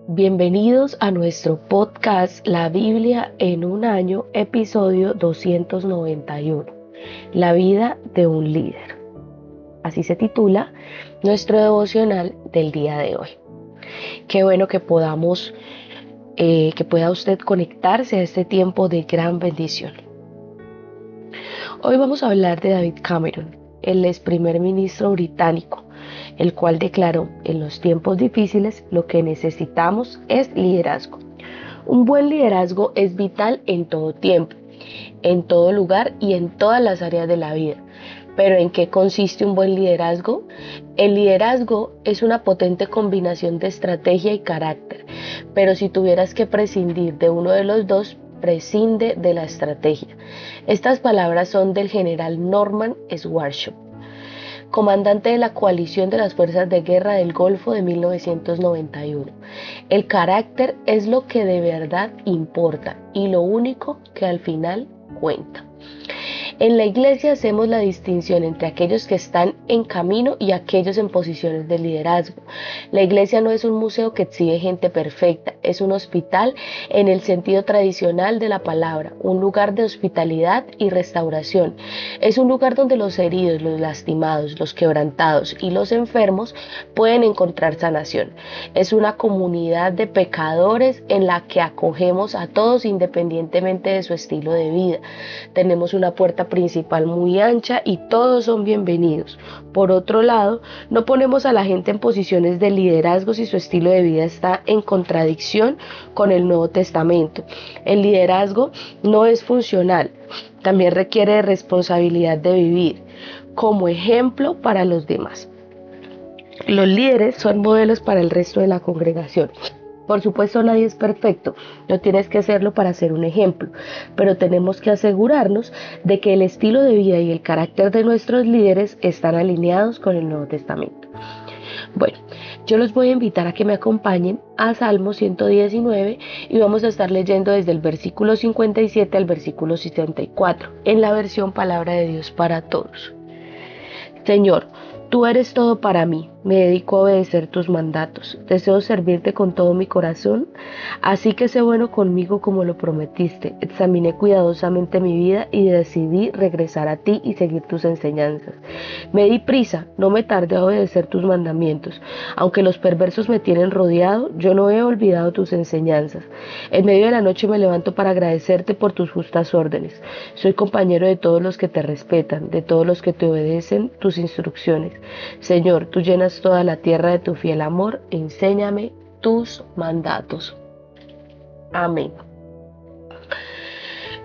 Bienvenidos a nuestro podcast La Biblia en un año, episodio 291, La vida de un líder. Así se titula nuestro devocional del día de hoy. Qué bueno que pueda usted conectarse a este tiempo de gran bendición. Hoy vamos a hablar de David Cameron, el ex primer ministro británico, el cual declaró: en los tiempos difíciles lo que necesitamos es liderazgo. Un buen liderazgo es vital en todo tiempo, en todo lugar y en todas las áreas de la vida. ¿Pero en qué consiste un buen liderazgo? El liderazgo es una potente combinación de estrategia y carácter, pero si tuvieras que prescindir de uno de los dos, prescinde de la estrategia. Estas palabras son del general Norman Schwarzkopf, comandante de la coalición de las fuerzas de guerra del Golfo de 1991. El carácter es lo que de verdad importa y lo único que al final cuenta. En la iglesia hacemos la distinción entre aquellos que están en camino y aquellos en posiciones de liderazgo. La iglesia no es un museo que exhibe gente perfecta, es un hospital en el sentido tradicional de la palabra, un lugar de hospitalidad y restauración. Es un lugar donde los heridos, los lastimados, los quebrantados y los enfermos pueden encontrar sanación. Es una comunidad de pecadores en la que acogemos a todos independientemente de su estilo de vida. Tenemos una puerta principal muy ancha y todos son bienvenidos. Por otro lado, no ponemos a la gente en posiciones de liderazgo si su estilo de vida está en contradicción con el Nuevo Testamento. El liderazgo no es funcional, también requiere de responsabilidad de vivir como ejemplo para los demás. Los líderes son modelos para el resto de la congregación. Por supuesto, nadie es perfecto, no tienes que serlo para ser un ejemplo, pero tenemos que asegurarnos de que el estilo de vida y el carácter de nuestros líderes están alineados con el Nuevo Testamento. Bueno, yo los voy a invitar a que me acompañen a Salmo 119 y vamos a estar leyendo desde el versículo 57 al versículo 64, en la versión Palabra de Dios para Todos. Señor, tú eres todo para mí, me dedico a obedecer tus mandatos, deseo servirte con todo mi corazón, así que sé bueno conmigo como lo prometiste. Examiné cuidadosamente mi vida y decidí regresar a ti y seguir tus enseñanzas. Me di prisa, no me tardé a obedecer tus mandamientos. Aunque los perversos me tienen rodeado, yo no he olvidado tus enseñanzas. En medio de la noche me levanto para agradecerte por tus justas órdenes. Soy compañero de todos los que te respetan, de todos los que te obedecen tus instrucciones. Señor, tú llenas toda la tierra de tu fiel amor, enséñame tus mandatos. Amén.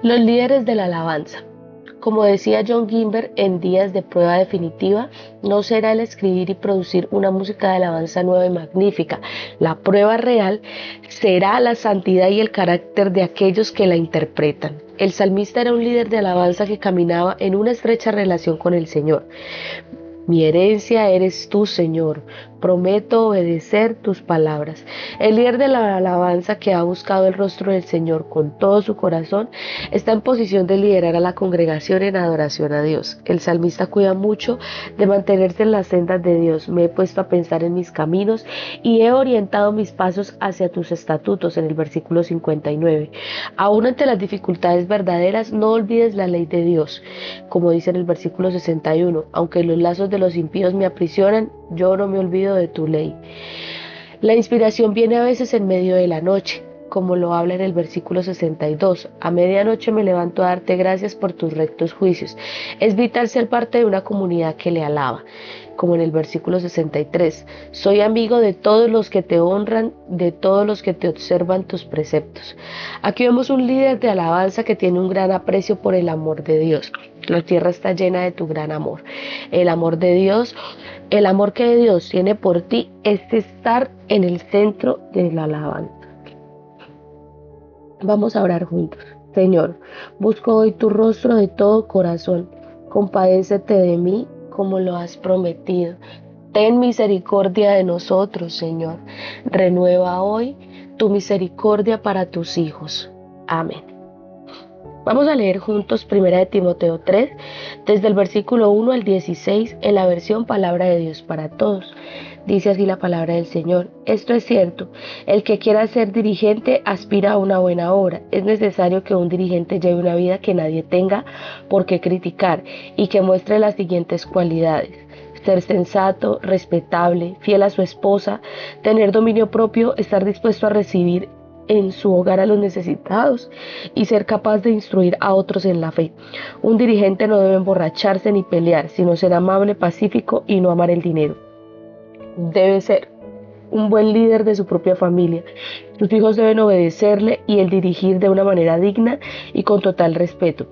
Los líderes de la alabanza. Como decía John Gimber en Días de Prueba Definitiva, no será el escribir y producir una música de alabanza nueva y magnífica. La prueba real será la santidad y el carácter de aquellos que la interpretan. El salmista era un líder de alabanza que caminaba en una estrecha relación con el Señor. Mi herencia eres tú, Señor. Prometo obedecer tus palabras. El líder de la alabanza que ha buscado el rostro del Señor con todo su corazón está en posición de liderar a la congregación en adoración a Dios. El salmista cuida mucho de mantenerse en las sendas de Dios. Me he puesto a pensar en mis caminos y he orientado mis pasos hacia tus estatutos, en el versículo 59. Aún ante las dificultades verdaderas, no olvides la ley de Dios. Como dice en el versículo 61, aunque los lazos de los impíos me aprisionan, yo no me olvido de tu ley. La inspiración viene a veces en medio de la noche, como lo habla en el versículo 62. A medianoche me levanto a darte gracias por tus rectos juicios. Es vital ser parte de una comunidad que le alaba, como en el versículo 63. Soy amigo de todos los que te honran, de todos los que te observan tus preceptos. Aquí vemos un líder de alabanza que tiene un gran aprecio por el amor de Dios. La tierra está llena de tu gran amor. El amor de Dios, el amor que Dios tiene por ti es estar en el centro de la alabanza. Vamos a orar juntos. Señor, busco hoy tu rostro de todo corazón. Compadécete de mí como lo has prometido. Ten misericordia de nosotros, Señor. Renueva hoy tu misericordia para tus hijos. Amén. Vamos a leer juntos 1 de Timoteo 3, desde el versículo 1 al 16, en la versión Palabra de Dios para Todos. Dice así la palabra del Señor. Esto es cierto, el que quiera ser dirigente aspira a una buena obra. Es necesario que un dirigente lleve una vida que nadie tenga por qué criticar y que muestre las siguientes cualidades: ser sensato, respetable, fiel a su esposa, tener dominio propio, estar dispuesto a recibir en su hogar a los necesitados y ser capaz de instruir a otros en la fe. Un dirigente no debe emborracharse ni pelear, sino ser amable, pacífico y no amar el dinero. Debe ser un buen líder de su propia familia. Sus hijos deben obedecerle y el dirigir de una manera digna y con total respeto.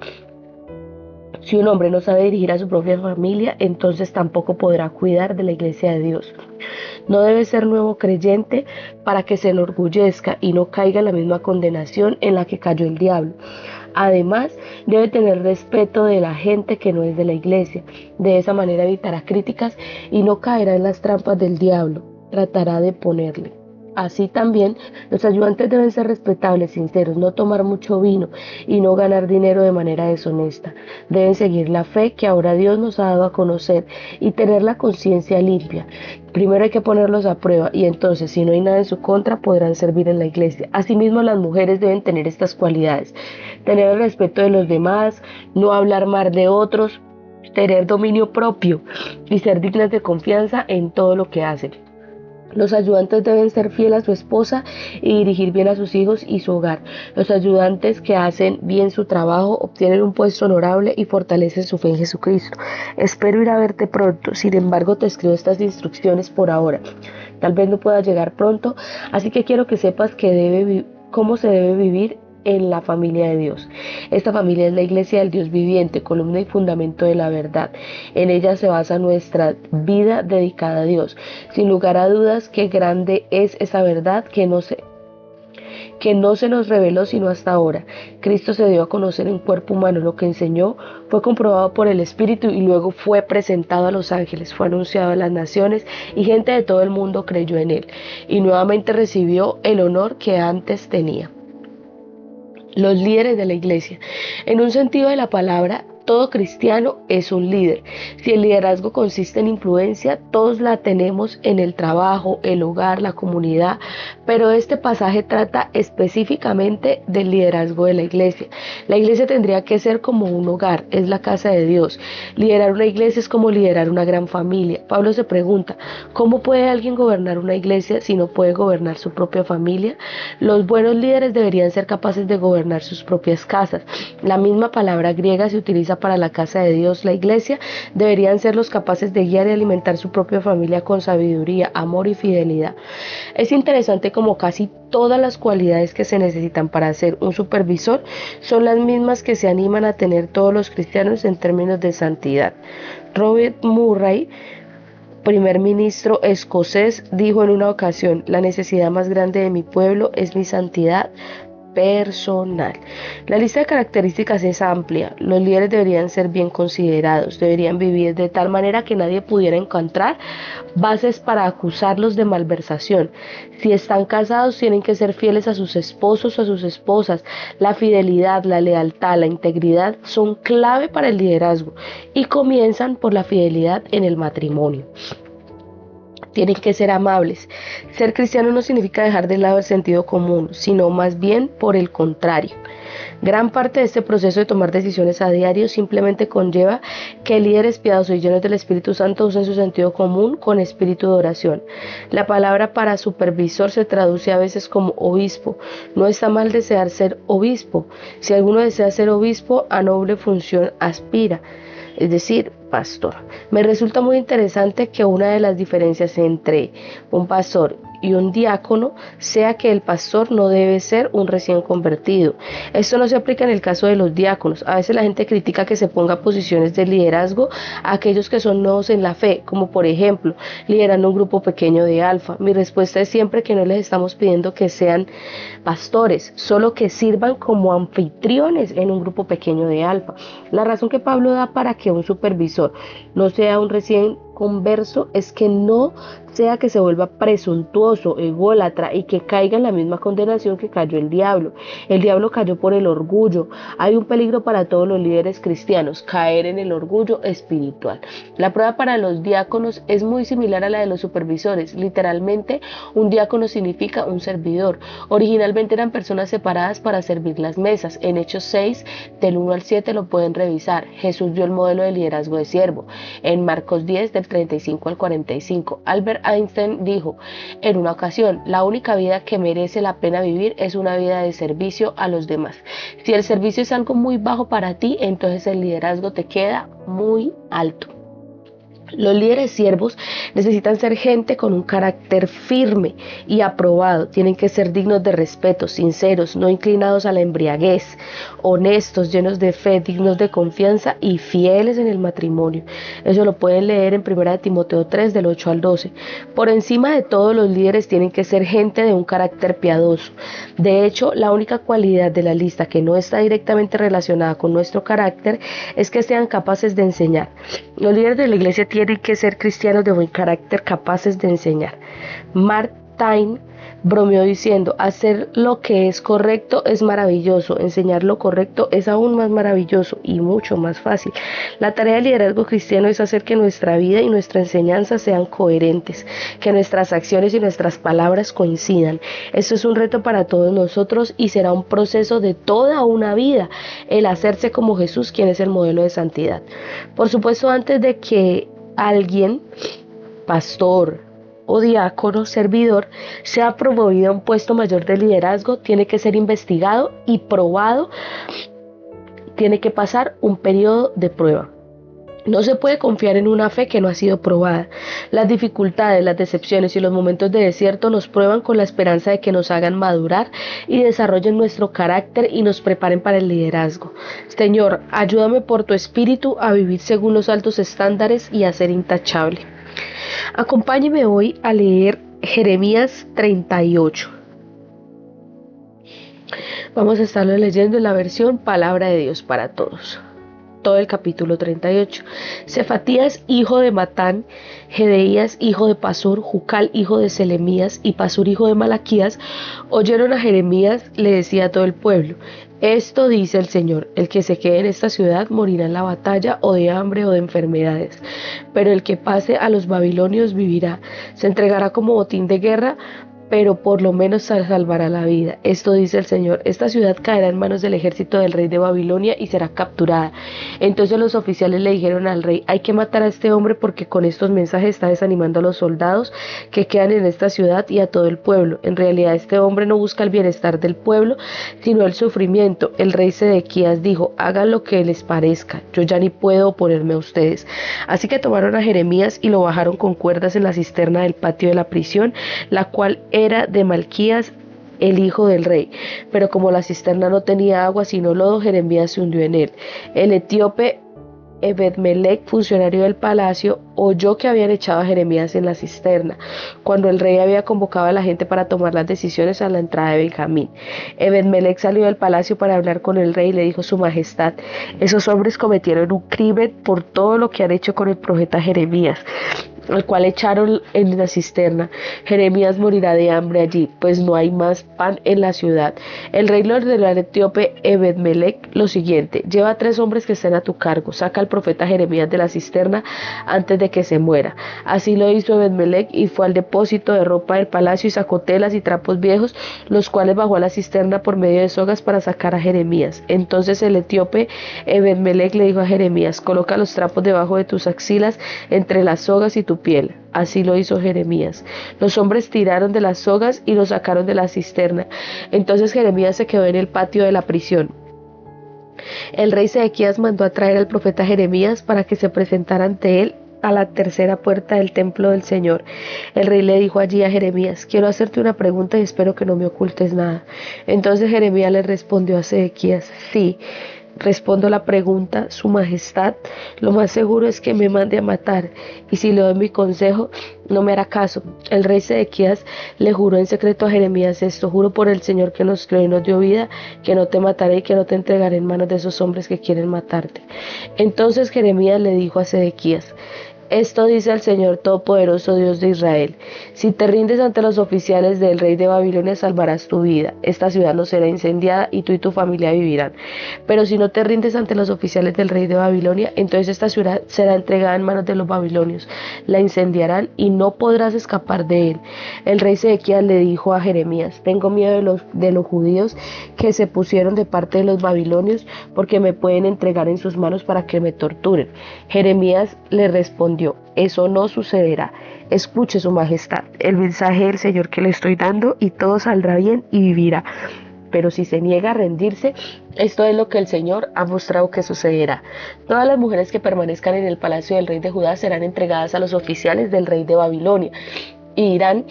Si un hombre no sabe dirigir a su propia familia, entonces tampoco podrá cuidar de la iglesia de Dios. No debe ser nuevo creyente para que se enorgullezca y no caiga en la misma condenación en la que cayó el diablo. Además, debe tener respeto de la gente que no es de la iglesia. De esa manera evitará críticas y no caerá en las trampas del diablo. Tratará de ponerle. Así también, los ayudantes deben ser respetables, sinceros, no tomar mucho vino y no ganar dinero de manera deshonesta. Deben seguir la fe que ahora Dios nos ha dado a conocer y tener la conciencia limpia. Primero hay que ponerlos a prueba y entonces, si no hay nada en su contra, podrán servir en la iglesia. Asimismo, las mujeres deben tener estas cualidades: tener el respeto de los demás, no hablar mal de otros, tener dominio propio y ser dignas de confianza en todo lo que hacen. Los ayudantes deben ser fieles a su esposa y dirigir bien a sus hijos y su hogar. Los ayudantes que hacen bien su trabajo obtienen un puesto honorable y fortalecen su fe en Jesucristo. Espero ir a verte pronto, sin embargo te escribo estas instrucciones por ahora. Tal vez no pueda llegar pronto, así que quiero que sepas cómo se debe vivir en la familia de Dios. Esta familia es la iglesia del Dios viviente, columna y fundamento de la verdad. En ella se basa nuestra vida dedicada a Dios. Sin lugar a dudas, qué grande es esa verdad que no se nos reveló sino hasta ahora. Cristo se dio a conocer en cuerpo humano. Lo que enseñó fue comprobado por el Espíritu y luego fue presentado a los ángeles, fue anunciado a las naciones y gente de todo el mundo creyó en él y nuevamente recibió el honor que antes tenía. Los líderes de la iglesia. En un sentido de la palabra, todo cristiano es un líder. Si el liderazgo consiste en influencia, todos la tenemos en el trabajo, el hogar, la comunidad, pero este pasaje trata específicamente del liderazgo de la iglesia. La iglesia tendría que ser como un hogar, es la casa de Dios. Liderar una iglesia es como liderar una gran familia. Pablo se pregunta, ¿cómo puede alguien gobernar una iglesia si no puede gobernar su propia familia? Los buenos líderes deberían ser capaces de gobernar sus propias casas. La misma palabra griega se utiliza para la casa de Dios, la iglesia. Deberían ser los capaces de guiar y alimentar su propia familia con sabiduría, amor y fidelidad. Es interesante como casi todas las cualidades que se necesitan para ser un supervisor son las mismas que se animan a tener todos los cristianos en términos de santidad. Robert Murray, primer ministro escocés, dijo en una ocasión: la necesidad más grande de mi pueblo es mi santidad personal. La lista de características es amplia. Los líderes deberían ser bien considerados, deberían vivir de tal manera que nadie pudiera encontrar bases para acusarlos de malversación. Si están casados, tienen que ser fieles a sus esposos o a sus esposas. La fidelidad, la lealtad, la integridad son clave para el liderazgo y comienzan por la fidelidad en el matrimonio. Tienen que ser amables. Ser cristiano no significa dejar de lado el sentido común, sino más bien por el contrario. Gran parte de este proceso de tomar decisiones a diario simplemente conlleva que líderes piadosos y llenos del Espíritu Santo usen su sentido común con espíritu de oración. La palabra para supervisor se traduce a veces como obispo. No está mal desear ser obispo. Si alguno desea ser obispo, a noble función aspira, es decir, pastor. Me resulta muy interesante que una de las diferencias entre un pastor y un diácono sea que el pastor no debe ser un recién convertido. Esto no se aplica en el caso de los diáconos. A veces la gente critica que se ponga posiciones de liderazgo a aquellos que son nuevos en la fe, como por ejemplo, liderando un grupo pequeño de alfa. Mi respuesta es siempre que no les estamos pidiendo que sean pastores, solo que sirvan como anfitriones en un grupo pequeño de alfa. La razón que Pablo da para que un supervisor no sea un recién converso es que no sea que se vuelva presuntuoso, ególatra y que caiga en la misma condenación que cayó el diablo. El diablo cayó por el orgullo. Hay un peligro para todos los líderes cristianos, caer en el orgullo espiritual. La prueba para los diáconos es muy similar a la de los supervisores. Literalmente, un diácono significa un servidor. Originalmente eran personas separadas para servir las mesas. En Hechos 6, del 1 al 7 lo pueden revisar. Jesús dio el modelo de liderazgo de siervo. En Marcos 10, del 35 al 45. Albert Einstein dijo en una ocasión: la única vida que merece la pena vivir es una vida de servicio a los demás. Si el servicio es algo muy bajo para ti, entonces el liderazgo te queda muy alto. Los líderes siervos necesitan ser gente con un carácter firme y aprobado. Tienen que ser dignos de respeto, sinceros, no inclinados a la embriaguez, honestos, llenos de fe, dignos de confianza y fieles en el matrimonio. Eso lo pueden leer en 1 Timoteo 3, del 8 al 12. Por encima de todo, los líderes tienen que ser gente de un carácter piadoso. De hecho, la única cualidad de la lista que no está directamente relacionada con nuestro carácter es que sean capaces de enseñar. Los líderes de la iglesia tienen que ser cristianos de buen carácter, capaces de enseñar. Mark Twain bromeó diciendo: hacer lo que es correcto es maravilloso, enseñar lo correcto es aún más maravilloso y mucho más fácil. La tarea del liderazgo cristiano es hacer que nuestra vida y nuestra enseñanza sean coherentes, que nuestras acciones y nuestras palabras coincidan. Esto es un reto para todos nosotros y será un proceso de toda una vida, el hacerse como Jesús, quien es el modelo de santidad. Por supuesto, antes de que alguien, pastor o diácono, servidor, sea promovido a un puesto mayor de liderazgo, tiene que ser investigado y probado, tiene que pasar un periodo de prueba. No se puede confiar en una fe que no ha sido probada. Las dificultades, las decepciones y los momentos de desierto nos prueban con la esperanza de que nos hagan madurar y desarrollen nuestro carácter y nos preparen para el liderazgo. Señor, ayúdame por tu espíritu a vivir según los altos estándares y a ser intachable. Acompáñeme hoy a leer Jeremías 38. Vamos a estarlo leyendo en la versión Palabra de Dios para Todos. Todo el capítulo 38. Sefatías, hijo de Matán, Jedeías, hijo de Pasur, Jucal, hijo de Selemías, y Pasur, hijo de Malaquías, oyeron a Jeremías, le decía a todo el pueblo: esto dice el Señor: el que se quede en esta ciudad morirá en la batalla, o de hambre o de enfermedades, pero el que pase a los babilonios vivirá, se entregará como botín de guerra, pero por lo menos salvará la vida. Esto dice el Señor: esta ciudad caerá en manos del ejército del rey de Babilonia y será capturada. Entonces los oficiales le dijeron al rey: hay que matar a este hombre porque con estos mensajes está desanimando a los soldados que quedan en esta ciudad y a todo el pueblo. En realidad este hombre no busca el bienestar del pueblo, sino el sufrimiento. El rey Sedequías dijo: hagan lo que les parezca, yo ya ni puedo oponerme a ustedes. Así que tomaron a Jeremías y lo bajaron con cuerdas en la cisterna del patio de la prisión, la cual era de Malquías, el hijo del rey. Pero como la cisterna no tenía agua sino lodo, Jeremías se hundió en él. El etíope Ebed-Melech, funcionario del palacio, oyó que habían echado a Jeremías en la cisterna, cuando el rey había convocado a la gente para tomar las decisiones a la entrada de Benjamín. Ebed-Melech salió del palacio para hablar con el rey y le dijo: Su Majestad, esos hombres cometieron un crimen por todo lo que han hecho con el profeta Jeremías, al cual echaron en la cisterna. Jeremías morirá de hambre allí, pues no hay más pan en la ciudad. El rey le ordenó al etíope Ebed-Melech lo siguiente: lleva 3 hombres que estén a tu cargo, saca al profeta Jeremías de la cisterna antes de que se muera. Así lo hizo Ebed-Melech y fue al depósito de ropa del palacio y sacó telas y trapos viejos, los cuales bajó a la cisterna por medio de sogas para sacar a Jeremías. Entonces el etíope Ebed-Melech le dijo a Jeremías: coloca los trapos debajo de tus axilas, entre las sogas y tu piel. Así lo hizo Jeremías. Los hombres tiraron de las sogas y lo sacaron de la cisterna. Entonces Jeremías se quedó en el patio de la prisión. El rey Sedequías mandó a traer al profeta Jeremías para que se presentara ante él a la tercera puerta del templo del Señor. El rey le dijo allí a Jeremías: quiero hacerte una pregunta y espero que no me ocultes nada. Entonces Jeremías le respondió a Sedequías: sí, respondo la pregunta, Su Majestad. Lo más seguro es que me mande a matar, y si le doy mi consejo, no me hará caso. El rey Sedequías le juró en secreto a Jeremías esto: juro por el Señor que nos creó y nos dio vida, que no te mataré y que no te entregaré en manos de esos hombres que quieren matarte. Entonces Jeremías le dijo a Sedequías: Esto dice el Señor Todopoderoso, Dios de Israel: si te rindes ante los oficiales del rey de Babilonia, salvarás tu vida. Esta ciudad no será incendiada y tú y tu familia vivirán. Pero si no te rindes ante los oficiales del rey de Babilonia, entonces esta ciudad será entregada en manos de los babilonios. La incendiarán y no podrás escapar de él. El rey Sedequías le dijo a Jeremías: tengo miedo de los judíos que se pusieron de parte de los babilonios, porque me pueden entregar en sus manos para que me torturen. Jeremías le respondió: eso no sucederá. Escuche, su majestad, el mensaje del Señor que le estoy dando, y todo saldrá bien y vivirá. Pero si se niega a rendirse, esto es lo que el Señor ha mostrado que sucederá. Todas las mujeres que permanezcan en el palacio del rey de Judá serán entregadas a los oficiales del rey de Babilonia y dirán: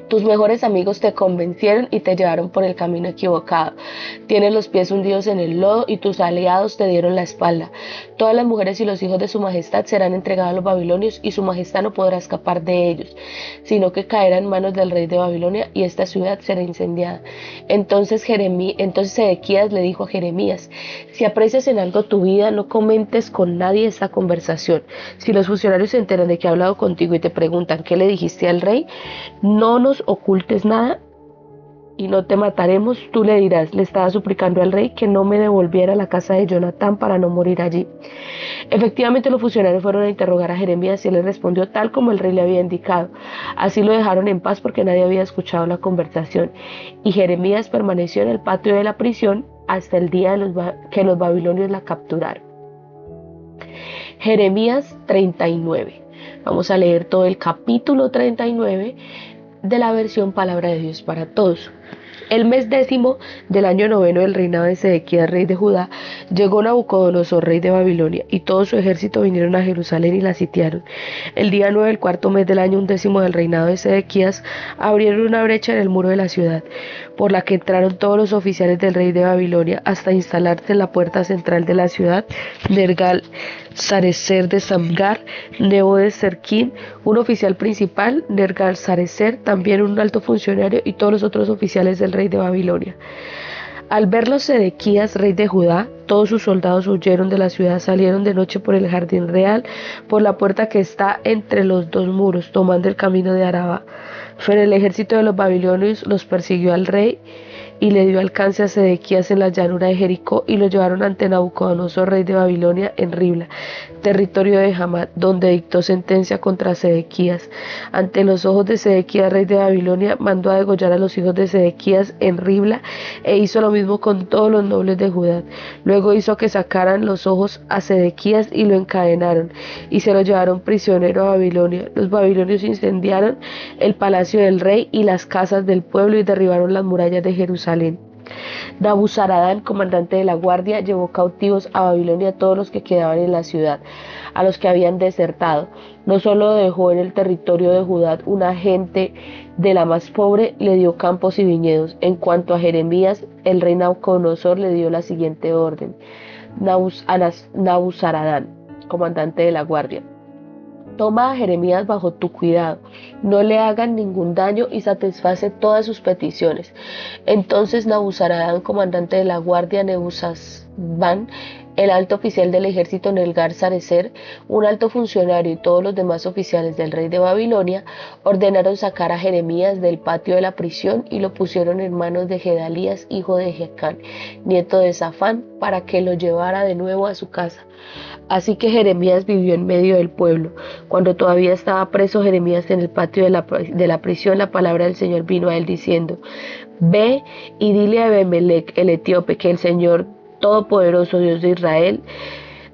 tus mejores amigos te convencieron y te llevaron por el camino equivocado. Tienes los pies hundidos en el lodo y tus aliados te dieron la espalda. Todas las mujeres y los hijos de su majestad serán entregados a los babilonios y su majestad no podrá escapar de ellos, sino que caerá en manos del rey de Babilonia y esta ciudad será incendiada. Entonces Sedequías le dijo a Jeremías: si aprecias en algo tu vida, no comentes con nadie esta conversación. Si los funcionarios se enteran de que he hablado contigo y te preguntan qué le dijiste al rey, no nos ocultes nada y no te mataremos. Tú le dirás: le estaba suplicando al rey que no me devolviera a la casa de Jonatán para no morir allí. Efectivamente, los funcionarios fueron a interrogar a Jeremías y él les respondió tal como el rey le había indicado. Así lo dejaron en paz porque nadie había escuchado la conversación. Y Jeremías permaneció en el patio de la prisión hasta el día que los babilonios la capturaron. Jeremías 39. Vamos a leer todo el capítulo 39 de la versión Palabra de Dios para Todos. El mes 10 del año 9 del reinado de Sedequías, rey de Judá, llegó Nabucodonosor, rey de Babilonia, y todo su ejército vinieron a Jerusalén y la sitiaron. El día 9 del cuarto mes del año 11 del reinado de Sedequías, abrieron una brecha en el muro de la ciudad, por la que entraron todos los oficiales del rey de Babilonia hasta instalarse en la puerta central de la ciudad: Nergal-Sarecer de Samgar, Nebo de Serquín, un oficial principal, Nergal-Sarecer, también un alto funcionario, y todos los otros oficiales del rey de Babilonia. Al verlos Sedequías, rey de Judá, todos sus soldados huyeron de la ciudad, salieron de noche por el jardín real, por la puerta que está entre los dos muros, tomando el camino de Araba. Pero el ejército de los babilonios los persiguió al rey y le dio alcance a Sedequías en la llanura de Jericó, y lo llevaron ante Nabucodonosor, rey de Babilonia, en Ribla, territorio de Hamat, donde dictó sentencia contra Sedequías. Ante los ojos de Sedequías, rey de Babilonia, mandó a degollar a los hijos de Sedequías en Ribla, e hizo lo mismo con todos los nobles de Judá. Luego hizo que sacaran los ojos a Sedequías y lo encadenaron, y se lo llevaron prisionero a Babilonia. Los babilonios incendiaron el palacio del rey y las casas del pueblo y derribaron las murallas de Jerusalén. Nabuzaradán, comandante de la guardia, llevó cautivos a Babilonia a todos los que quedaban en la ciudad, a los que habían desertado. No solo dejó en el territorio de Judá una gente de la más pobre, le dio campos y viñedos. En cuanto a Jeremías, el rey Nabucodonosor le dio la siguiente orden: Nabuzaradán, comandante de la guardia: toma a Jeremías bajo tu cuidado, no le hagan ningún daño y satisface todas sus peticiones. Entonces Nabuzaradán, comandante de la guardia, Nebuzazban, el alto oficial del ejército Nergal-Sarecer, un alto funcionario, y todos los demás oficiales del rey de Babilonia ordenaron sacar a Jeremías del patio de la prisión y lo pusieron en manos de Gedalías, hijo de Jecán, nieto de Safán, para que lo llevara de nuevo a su casa. Así que Jeremías vivió en medio del pueblo. Cuando todavía estaba preso Jeremías en el patio de la prisión, la palabra del Señor vino a él diciendo: ve y dile a Abimelec el etíope que el Señor Todopoderoso, Dios de Israel,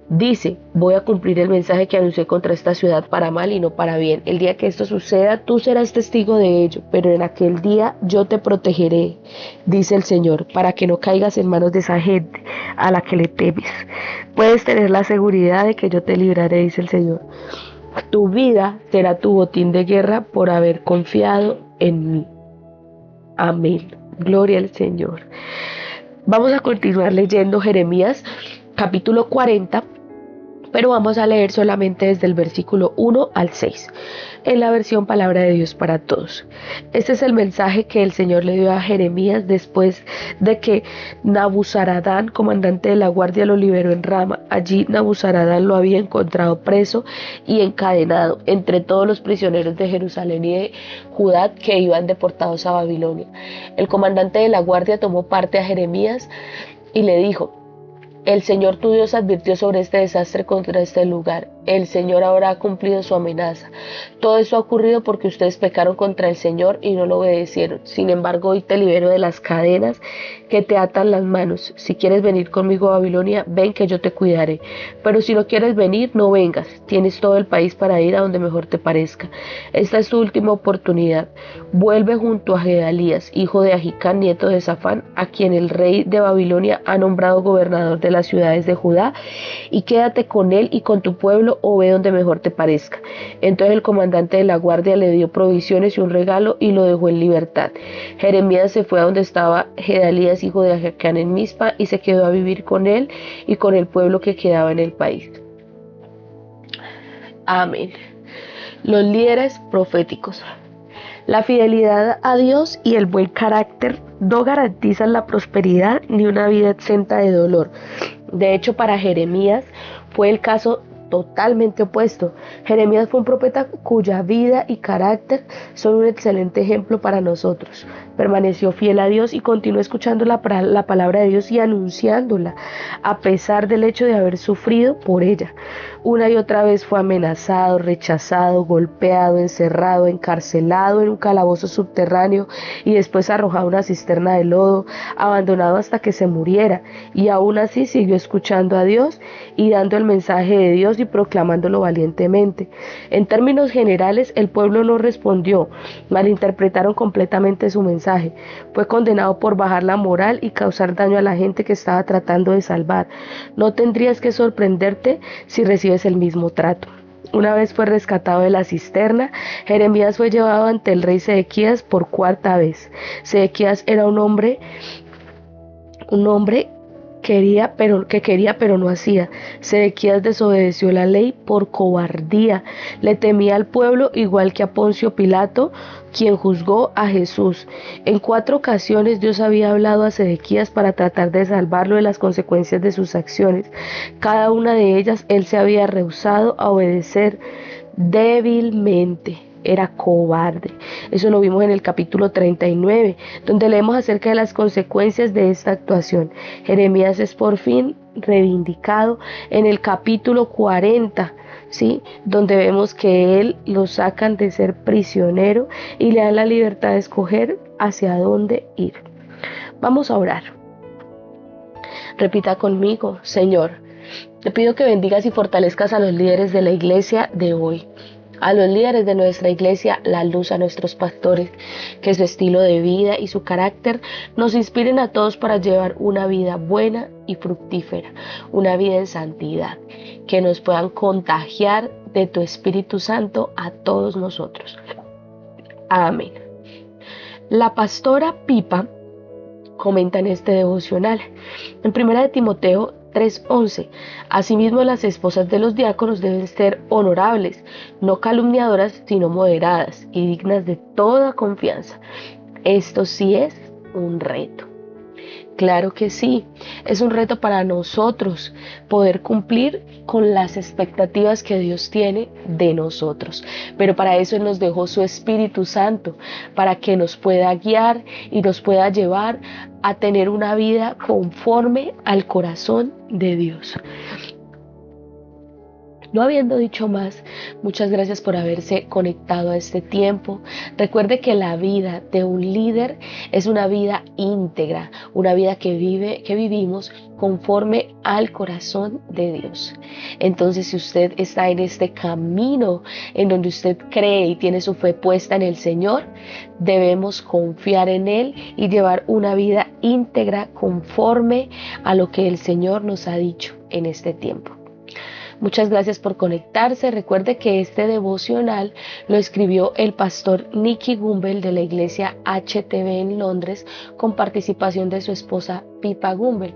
dice: voy a cumplir el mensaje que anuncié contra esta ciudad para mal y no para bien. El día que esto suceda, tú serás testigo de ello, pero en aquel día yo te protegeré, dice el Señor, para que no caigas en manos de esa gente a la que le temes. Puedes tener la seguridad de que yo te libraré, dice el Señor. Tu vida será tu botín de guerra por haber confiado en mí. Amén. Gloria al Señor. Vamos a continuar leyendo Jeremías capítulo 40, pero vamos a leer solamente desde el versículo 1 al 6, en la versión Palabra de Dios para Todos. Este es el mensaje que el Señor le dio a Jeremías después de que Nabuzaradán, comandante de la guardia, lo liberó en Rama. Allí Nabuzaradán lo había encontrado preso y encadenado entre todos los prisioneros de Jerusalén y de Judá que iban deportados a Babilonia. El comandante de la guardia tomó parte a Jeremías y le dijo: el Señor tu Dios advirtió sobre este desastre contra este lugar. El Señor ahora ha cumplido su amenaza. Todo eso ha ocurrido porque ustedes pecaron contra el Señor y no lo obedecieron. Sin embargo, hoy te libero de las cadenas que te atan las manos. Si quieres venir conmigo a Babilonia, ven que yo te cuidaré. Pero si no quieres venir, no vengas. Tienes todo el país para ir a donde mejor te parezca. Esta es tu última oportunidad. Vuelve junto a Gedalías, hijo de Ahicam, nieto de Safán, a quien el rey de Babilonia ha nombrado gobernador de las ciudades de Judá, y quédate con él y con tu pueblo, o ve donde mejor te parezca. Entonces el comandante de la guardia le dio provisiones y un regalo y lo dejó en libertad. Jeremías se fue a donde estaba Gedalías, hijo de Ahicam, en Mizpa, y se quedó a vivir con él y con el pueblo que quedaba en el país. Amén. Los líderes proféticos. La fidelidad a Dios y el buen carácter no garantizan la prosperidad ni una vida exenta de dolor. De hecho, para Jeremías fue el caso totalmente opuesto. Jeremías fue un profeta cuya vida y carácter son un excelente ejemplo para nosotros. Permaneció fiel a Dios y continuó escuchando la palabra de Dios y anunciándola, a pesar del hecho de haber sufrido por ella. Una y otra vez fue amenazado, rechazado, golpeado, encerrado, encarcelado en un calabozo subterráneo y después arrojado a una cisterna de lodo, abandonado hasta que se muriera, y aún así siguió escuchando a Dios y dando el mensaje de Dios y proclamándolo valientemente. En términos generales, el pueblo no respondió, malinterpretaron completamente su mensaje. Fue condenado por bajar la moral y causar daño a la gente que estaba tratando de salvar. No tendrías que sorprenderte si recibes el mismo trato. Una vez fue rescatado de la cisterna, Jeremías fue llevado ante el rey Sedequías por cuarta vez. Sedequías era un hombre que quería pero no hacía. Sedequías desobedeció la ley por cobardía. Le temía al pueblo igual que a Poncio Pilato, quien juzgó a Jesús. En 4 ocasiones Dios había hablado a Sedequías para tratar de salvarlo de las consecuencias de sus acciones. Cada una de ellas él se había rehusado a obedecer débilmente. Era cobarde. Eso lo vimos en el capítulo 39, donde leemos acerca de las consecuencias de esta actuación. Jeremías es por fin reivindicado en el capítulo 40, ¿sí? Donde vemos que él lo sacan de ser prisionero y le dan la libertad de escoger hacia dónde ir. Vamos a orar. Repita conmigo: Señor, te pido que bendigas y fortalezcas a los líderes de la iglesia de hoy, a los líderes de nuestra iglesia, la luz, a nuestros pastores, que su estilo de vida y su carácter nos inspiren a todos para llevar una vida buena y fructífera, una vida en santidad, que nos puedan contagiar de tu Espíritu Santo a todos nosotros. Amén. La pastora Pipa comenta en este devocional, en 1 Timoteo 3:11. Asimismo, las esposas de los diáconos deben ser honorables, no calumniadoras, sino moderadas y dignas de toda confianza. Esto sí es un reto. Claro que sí, es un reto para nosotros poder cumplir con las expectativas que Dios tiene de nosotros. Pero para eso Él nos dejó su Espíritu Santo, para que nos pueda guiar y nos pueda llevar a tener una vida conforme al corazón de Dios. No habiendo dicho más, muchas gracias por haberse conectado a este tiempo. Recuerde que la vida de un líder es una vida íntegra, una vida que vivimos conforme al corazón de Dios. Entonces, si usted está en este camino en donde usted cree y tiene su fe puesta en el Señor, debemos confiar en Él y llevar una vida íntegra conforme a lo que el Señor nos ha dicho en este tiempo. Muchas gracias por conectarse. Recuerde que este devocional lo escribió el pastor Nicky Gumbel de la iglesia HTB en Londres, con participación de su esposa Pipa Gumbel.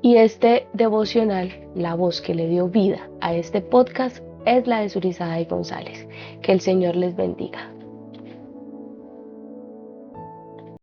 Y este devocional, la voz que le dio vida a este podcast, es la de Surizada y González. Que el Señor les bendiga.